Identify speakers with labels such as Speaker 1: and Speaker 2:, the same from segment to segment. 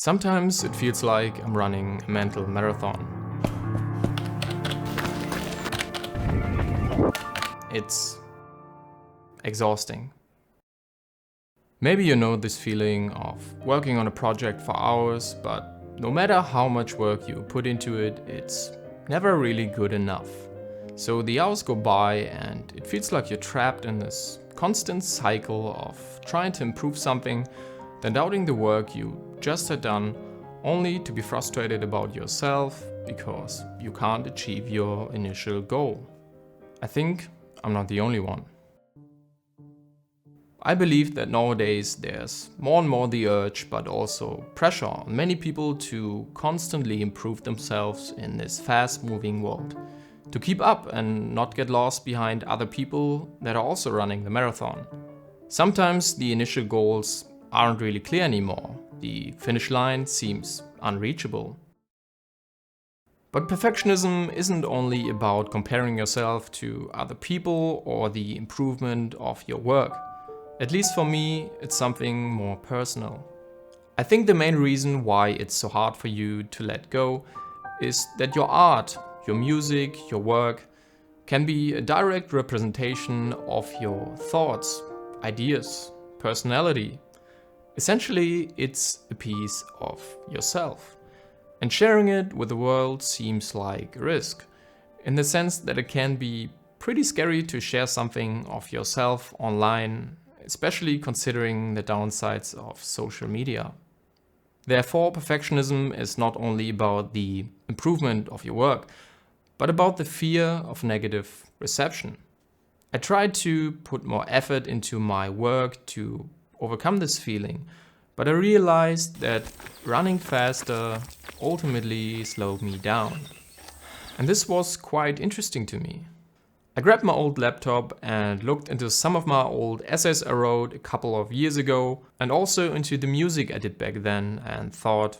Speaker 1: Sometimes it feels like I'm running a mental marathon. It's exhausting. Maybe you know this feeling of working on a project for hours, but no matter how much work you put into it, it's never really good enough. So the hours go by and it feels like you're trapped in this constant cycle of trying to improve something, then doubting the work you just had done, only to be frustrated about yourself because you can't achieve your initial goal. I think I'm not the only one. I believe that nowadays there's more and more the urge, but also pressure on many people to constantly improve themselves in this fast-moving world, to keep up and not get lost behind other people that are also running the marathon. Sometimes the initial goals aren't really clear anymore. The finish line seems unreachable. But perfectionism isn't only about comparing yourself to other people or the improvement of your work. At least for me, it's something more personal. I think the main reason why it's so hard for you to let go is that your art, your music, your work can be a direct representation of your thoughts, ideas, personality. Essentially, it's a piece of yourself. And sharing it with the world seems like a risk, in the sense that it can be pretty scary to share something of yourself online, especially considering the downsides of social media. Therefore, perfectionism is not only about the improvement of your work, but about the fear of negative reception. I tried to put more effort into my work to overcome this feeling, but I realized that running faster ultimately slowed me down. And this was quite interesting to me. I grabbed my old laptop and looked into some of my old essays I wrote a couple of years ago, and also into the music I did back then, and thought,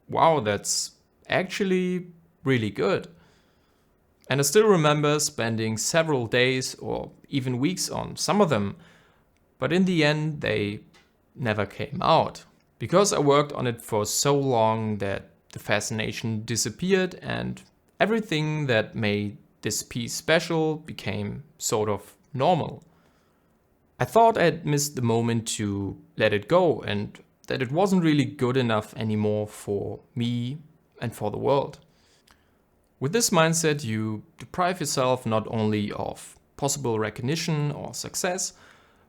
Speaker 1: wow, that's actually really good. And I still remember spending several days or even weeks on some of them, but in the end they never came out. Because I worked on it for so long that the fascination disappeared and everything that made this piece special became sort of normal. I thought I'd missed the moment to let it go and that it wasn't really good enough anymore for me and for the world. With this mindset, you deprive yourself not only of possible recognition or success,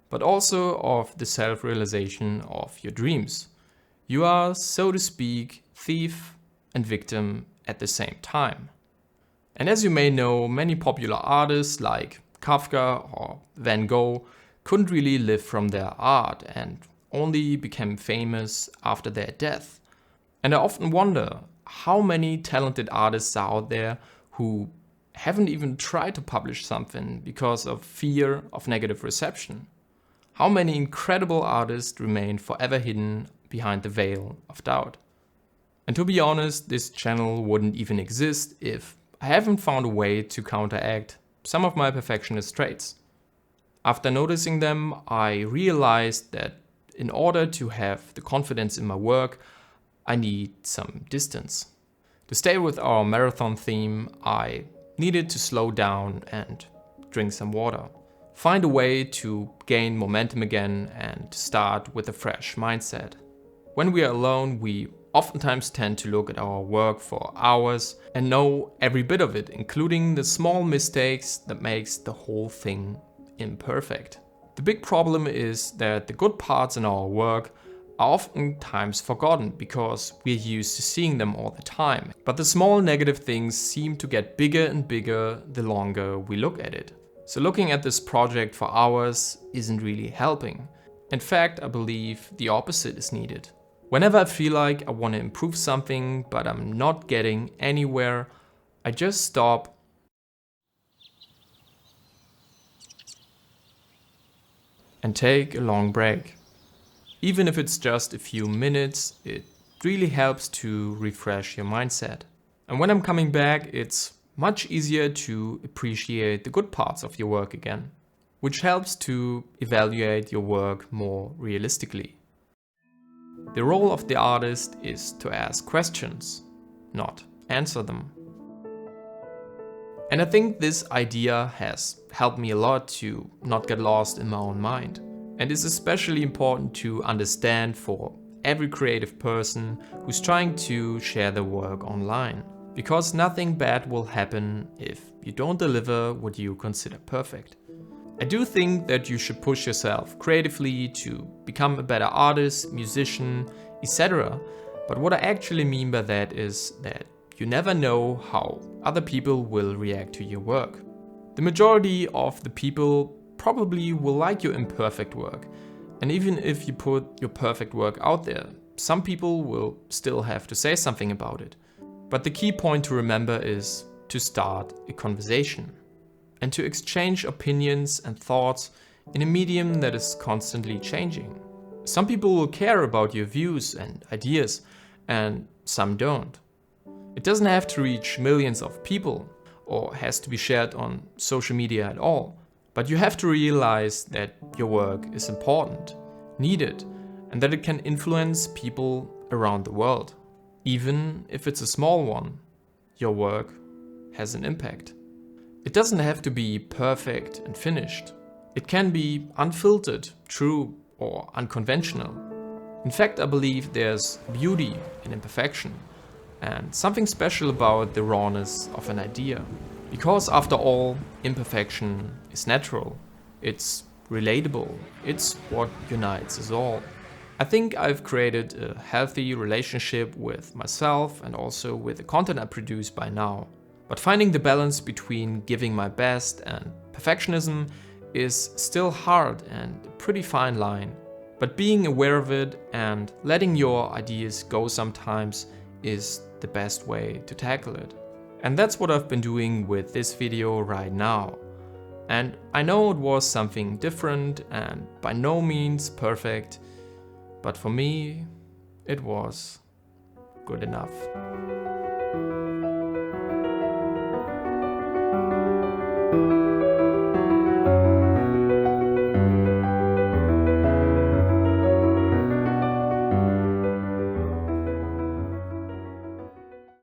Speaker 1: but also of the self-realization of your dreams. You are, so to speak, thief and victim at the same time. And as you may know, many popular artists like Kafka or Van Gogh couldn't really live from their art and only became famous after their death. And I often wonder how many talented artists are out there who haven't even tried to publish something because of fear of negative reception. How many incredible artists remain forever hidden behind the veil of doubt. And to be honest, this channel wouldn't even exist if I haven't found a way to counteract some of my perfectionist traits. After noticing them, I realized that in order to have the confidence in my work, I need some distance. To stay with our marathon theme, I needed to slow down and drink some water. Find a way to gain momentum again and start with a fresh mindset. When we are alone, we oftentimes tend to look at our work for hours and know every bit of it, including the small mistakes that makes the whole thing imperfect. The big problem is that the good parts in our work are oftentimes forgotten because we're used to seeing them all the time. But the small negative things seem to get bigger and bigger the longer we look at it. So looking at this project for hours isn't really helping. In fact, I believe the opposite is needed. Whenever I feel like I want to improve something, but I'm not getting anywhere, I just stop and take a long break. Even if it's just a few minutes, it really helps to refresh your mindset. And when I'm coming back, it's much easier to appreciate the good parts of your work again, which helps to evaluate your work more realistically. The role of the artist is to ask questions, not answer them. And I think this idea has helped me a lot to not get lost in my own mind. And is especially important to understand for every creative person who's trying to share their work online. Because nothing bad will happen if you don't deliver what you consider perfect. I do think that you should push yourself creatively to become a better artist, musician, etc. But what I actually mean by that is that you never know how other people will react to your work. The majority of the people probably will like your imperfect work. And even if you put your perfect work out there, some people will still have to say something about it. But the key point to remember is to start a conversation and to exchange opinions and thoughts in a medium that is constantly changing. Some people will care about your views and ideas, and some don't. It doesn't have to reach millions of people or has to be shared on social media at all, but you have to realize that your work is important, needed, and that it can influence people around the world. Even if it's a small one, your work has an impact. It doesn't have to be perfect and finished. It can be unfiltered, true, or unconventional. In fact, I believe there's beauty in imperfection and something special about the rawness of an idea. Because after all, imperfection is natural, it's relatable, it's what unites us all. I think I've created a healthy relationship with myself and also with the content I produce by now. But finding the balance between giving my best and perfectionism is still hard and a pretty fine line. But being aware of it and letting your ideas go sometimes is the best way to tackle it. And that's what I've been doing with this video right now. And I know it was something different and by no means perfect, but for me, it was good enough.